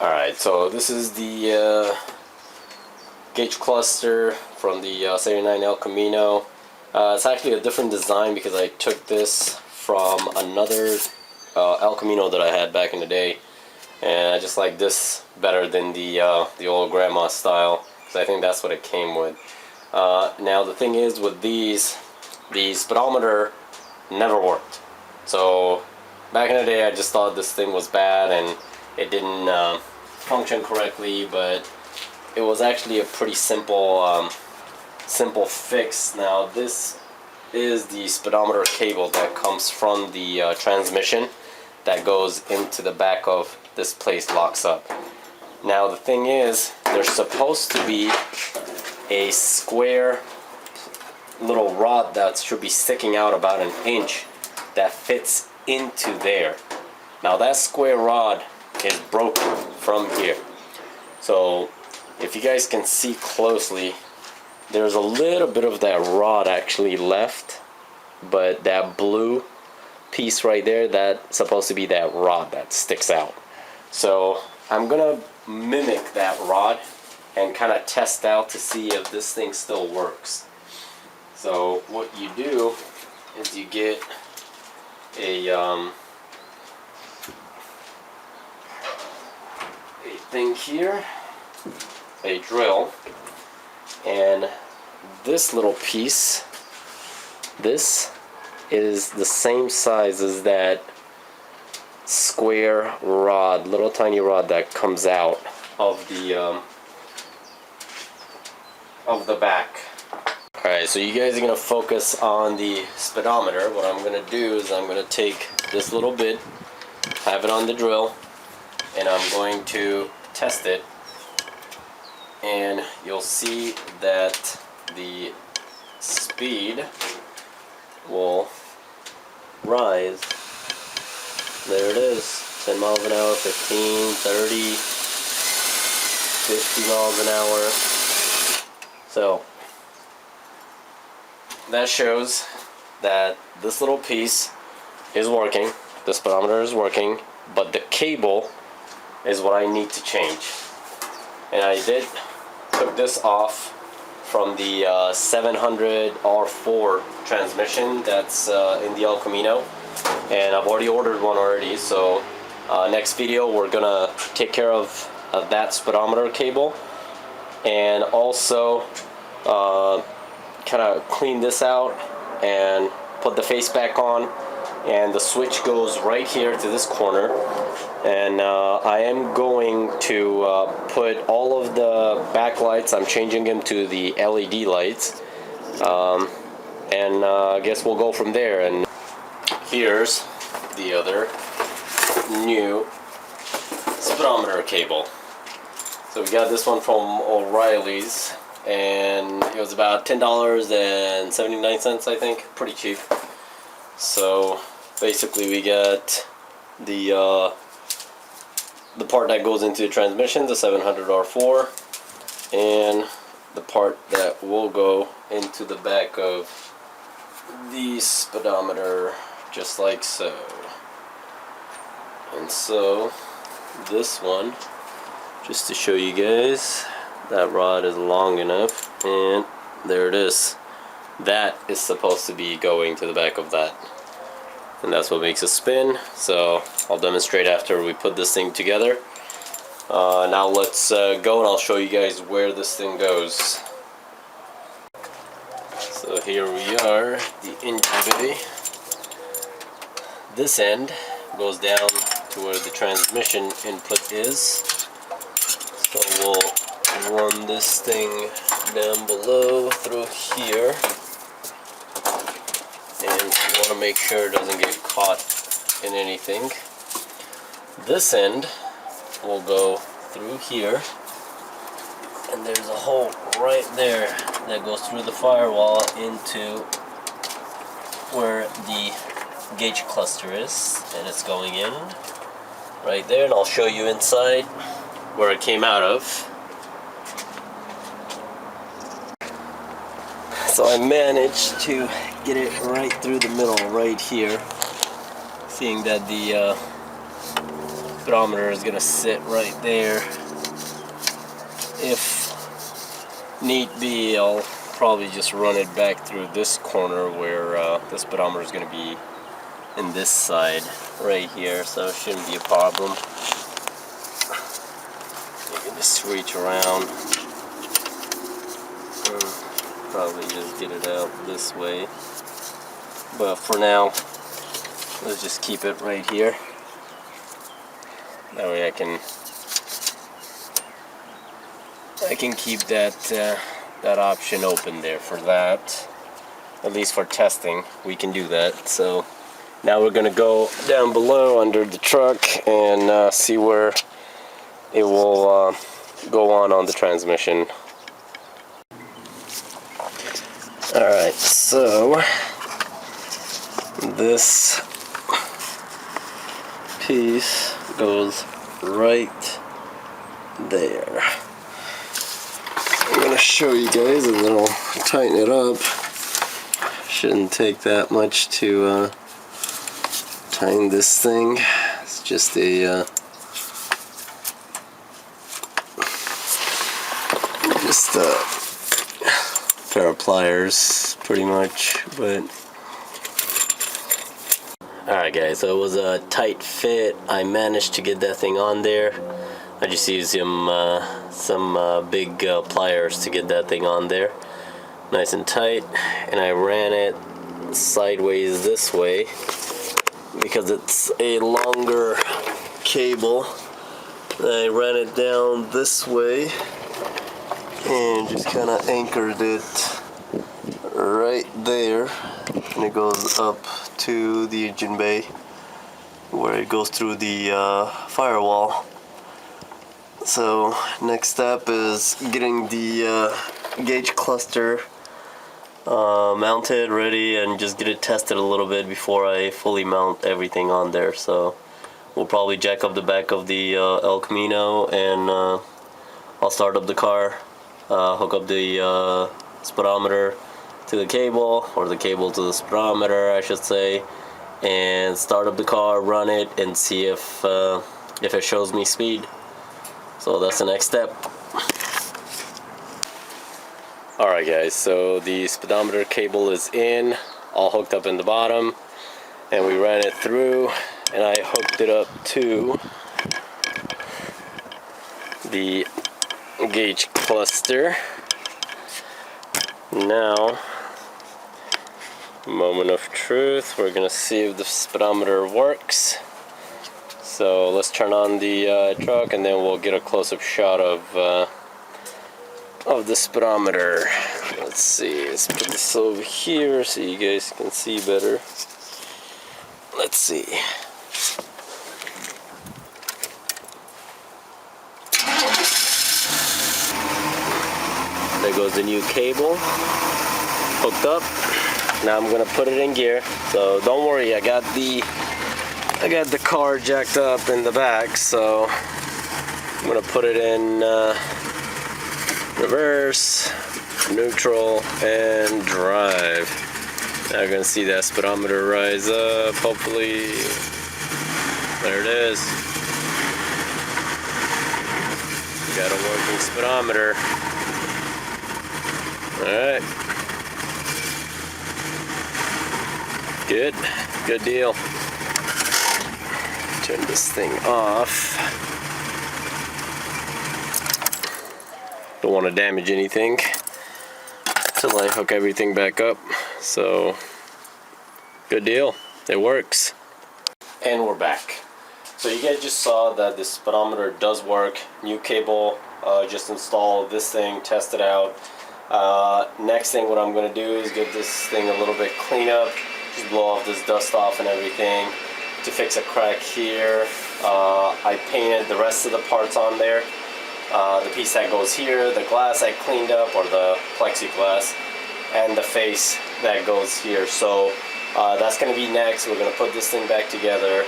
Alright, so this is the gauge cluster from the 79 El Camino. It's actually a different design because I took this from another El Camino that I had back in the day, and I just like this better than the old grandma style, because I think that's what it came with. Now the thing is with these, the speedometer never worked. So back in the day I just thought this thing was bad and it didn't function correctly, but it was actually a pretty simple fix. Now this is the speedometer cable that comes from the transmission that goes into the back of this place, locks up. Now the thing is, there's supposed to be a square little rod that should be sticking out about 1 inch that fits into there. Now that square rod is broken from here. So if you guys can see closely, there's a little bit of that rod actually left, but that blue piece right there, that's supposed to be that rod that sticks out. So I'm gonna mimic that rod and kind of test out to see if this thing still works. So what you do is you get a thing here, a drill, and this little piece, this is the same size as that square rod, little tiny rod that comes out of the back. Alright, so you guys are going to focus on the speedometer. What I'm going to do is I'm going to take this little bit, have it on the drill, and I'm going to test it, and you'll see that the speed will rise. There it is, 10 miles an hour, 15, 30, 50 miles an hour. So that shows that this little piece is working, the speedometer is working, but the cable is what I need to change. And I took this off from the 700 R4 transmission that's in the El Camino, and I've already ordered one already. So next video we're gonna take care of that speedometer cable, and also kind of clean this out and put the face back on. And the switch goes right here to this corner, and I am going to put all of the backlights, I'm changing them to the LED lights, and I guess we'll go from there. And here's the other new speedometer cable. So we got this one from O'Reilly's, and it was about $10.79, I think, pretty cheap. So basically we got the part that goes into the transmission, the 700 R4, and the part that will go into the back of the speedometer, just like so. And so this one, just to show you guys, that rod is long enough, and there it is. That is supposed to be going to the back of that, and that's what makes it spin. So I'll demonstrate after we put this thing together. Now let's go, and I'll show you guys where this thing goes. So here we are, the engine bay. This end goes down to where the transmission input is. So we'll run this thing down below through here. And you want to make sure it doesn't get caught in anything. This end will go through here, and there's a hole right there that goes through the firewall into where the gauge cluster is, and it's going in right there, and I'll show you inside where it came out of. So I managed to get it right through the middle right here, seeing that the speedometer is gonna sit right there. If need be, I'll probably just run it back through this corner where the speedometer is gonna be in this side right here, so it shouldn't be a problem. You can just reach around and probably just get it out this way. But for now, let's just keep it right here. That way I can keep that option open there for that. At least for testing, we can do that. So now we're gonna go down below under the truck and see where it will go on the transmission. Alright, so this piece goes right there. I'm gonna show you guys and then I'll tighten it up. Shouldn't take that much to tighten this thing. It's just a pair of pliers pretty much, but alright guys, so it was a tight fit. I managed to get that thing on there. I just used some big pliers to get that thing on there nice and tight, and I ran it sideways this way because it's a longer cable. I ran it down this way and just kind of anchored it right there, and it goes up to the engine bay where it goes through the firewall. So next step is getting the gauge cluster mounted, ready, and just get it tested a little bit before I fully mount everything on there. So we'll probably jack up the back of the El Camino, and I'll start up the car, hook up the speedometer to the cable, or the cable to the speedometer I should say, and start up the car, run it, and see if it shows me speed. So that's the next step. Alright guys, so the speedometer cable is in, all hooked up in the bottom, and we ran it through, and I hooked it up to the gauge cluster. Now, moment of truth, we're gonna see if the speedometer works. So let's turn on the truck, and then we'll get a close-up shot of the speedometer. Let's see, let's put this over here so you guys can see better. Let's see. There goes the new cable hooked up. Now I'm gonna put it in gear. So don't worry, I got the car jacked up in the back, so I'm gonna put it in reverse, neutral, and drive. Now you're gonna see that speedometer rise up, hopefully. There it is. Got a working speedometer. Alright. Good deal. Turn this thing off. Don't want to damage anything till I hook everything back up. So good deal, it works. And we're back. So you guys just saw that the speedometer does work. New cable, just install this thing, test it out. Next thing, what I'm going to do is give this thing a little bit clean up, just blow off this dust off and everything. To fix a crack here, I painted the rest of the parts on there. The piece that goes here, the glass I cleaned up, or the plexiglass, and the face that goes here. So that's going to be next. We're going to put this thing back together,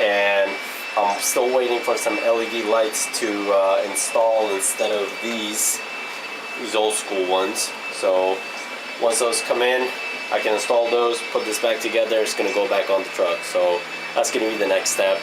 and I'm still waiting for some LED lights to install instead of these old school ones. So once those come in, I can install those, put this back together. It's going to go back on the truck. So that's going to be the next step.